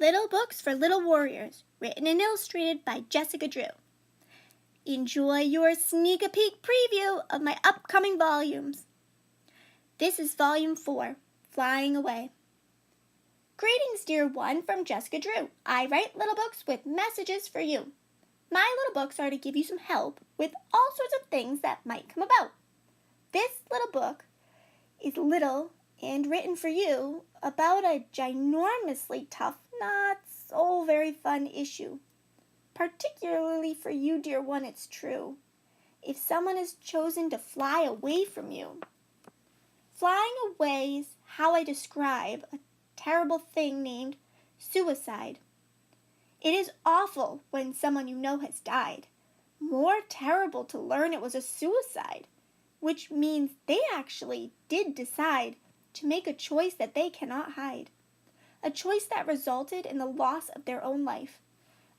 Little Books for Little Warriors, written and illustrated by Jessica Drew. Enjoy your sneak peek preview of my upcoming volumes. This is Volume 4, Flying Away. Greetings, dear one, from Jessica Drew. I write little books with messages for you. My little books are to give you some help with all sorts of things that might come about. This little book is little and written for you about a ginormously tough, not so very fun issue. Particularly for you, dear one, it's true. If someone has chosen to fly away from you. Flying away is how I describe a terrible thing named suicide. It is awful when someone you know has died. More terrible to learn it was a suicide, which means they actually did decide to make a choice that they cannot hide. A choice that resulted in the loss of their own life.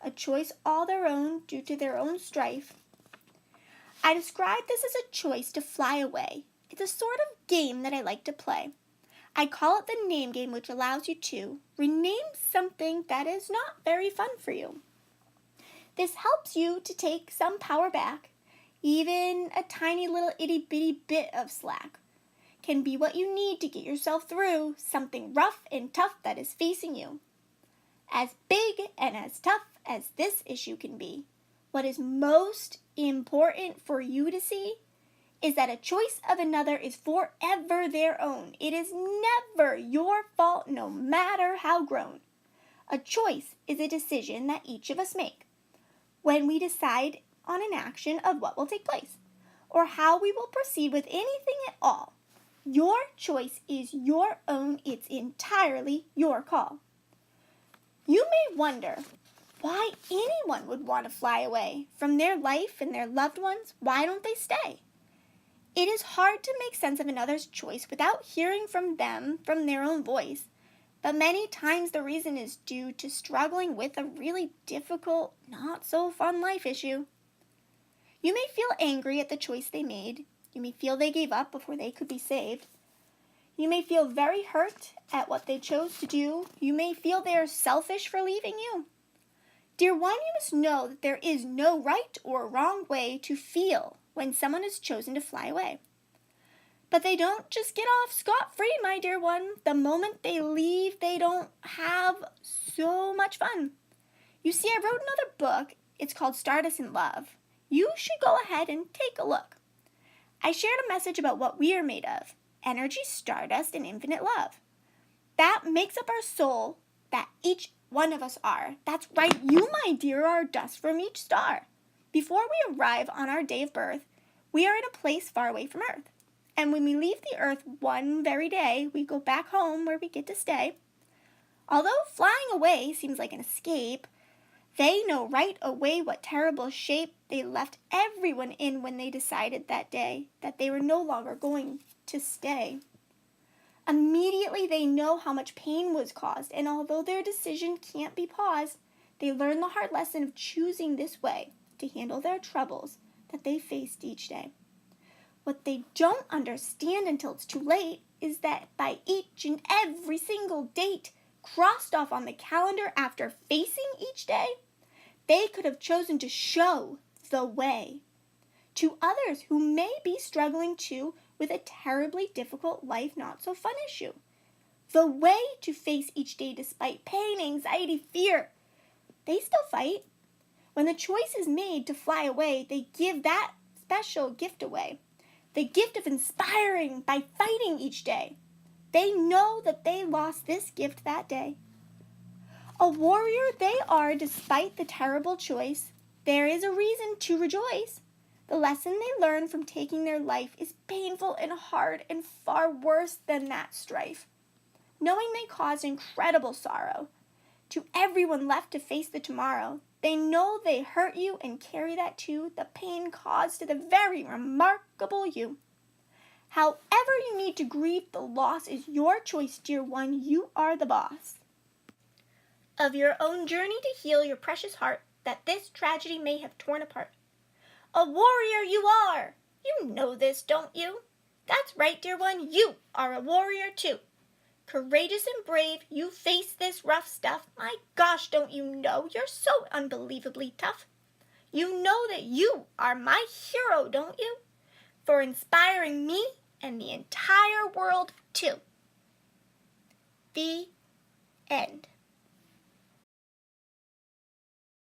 A choice all their own due to their own strife. I describe this as a choice to fly away. It's a sort of game that I like to play. I call it the name game, which allows you to rename something that is not very fun for you. This helps you to take some power back. Even a tiny little itty-bitty bit of slack can be what you need to get yourself through something rough and tough that is facing you. As big and as tough as this issue can be, what is most important for you to see is that a choice of another is forever their own. It is never your fault, no matter how grown. A choice is a decision that each of us make when we decide on an action of what will take place or how we will proceed with anything at all. Your choice is your own. It's entirely your call. You may wonder why anyone would want to fly away from their life and their loved ones. Why don't they stay? It is hard to make sense of another's choice without hearing from them from their own voice. But many times the reason is due to struggling with a really difficult, not so fun life issue. You may feel angry at the choice they made. You may feel they gave up before they could be saved. You may feel very hurt at what they chose to do. You may feel they are selfish for leaving you. Dear one, you must know that there is no right or wrong way to feel when someone has chosen to fly away. But they don't just get off scot-free, my dear one. The moment they leave, they don't have so much fun. You see, I wrote another book. It's called Stardust in Love. You should go ahead and take a look. I shared a message about what we are made of. Energy, stardust, and infinite love. That makes up our soul that each one of us are. That's right, you, my dear, are dust from each star. Before we arrive on our day of birth, we are in a place far away from Earth. And when we leave the Earth one very day, we go back home where we get to stay. Although flying away seems like an escape, they know right away what terrible shape they left everyone in when they decided that day that they were no longer going to stay. Immediately they know how much pain was caused, and although their decision can't be paused, they learn the hard lesson of choosing this way to handle their troubles that they faced each day. What they don't understand until it's too late is that by each and every single date crossed off on the calendar after facing each day, they could have chosen to show the way to others who may be struggling too with a terribly difficult life not so fun issue. The way to face each day despite pain, anxiety, fear. They still fight. When the choice is made to fly away, they give that special gift away. The gift of inspiring by fighting each day. They know that they lost this gift that day. A warrior they are despite the terrible choice. There is a reason to rejoice. The lesson they learn from taking their life is painful and hard and far worse than that strife. Knowing they caused incredible sorrow to everyone left to face the tomorrow, they know they hurt you and carry that too, the pain caused to the very remarkable you. However you need to grieve, the loss is your choice, dear one. You are the boss of your own journey to heal your precious heart that this tragedy may have torn apart. A warrior you are! You know this, don't you? That's right, dear one, you are a warrior too. Courageous and brave, you face this rough stuff. My gosh, don't you know you're so unbelievably tough? You know that you are my hero, don't you? For inspiring me and the entire world too. The end.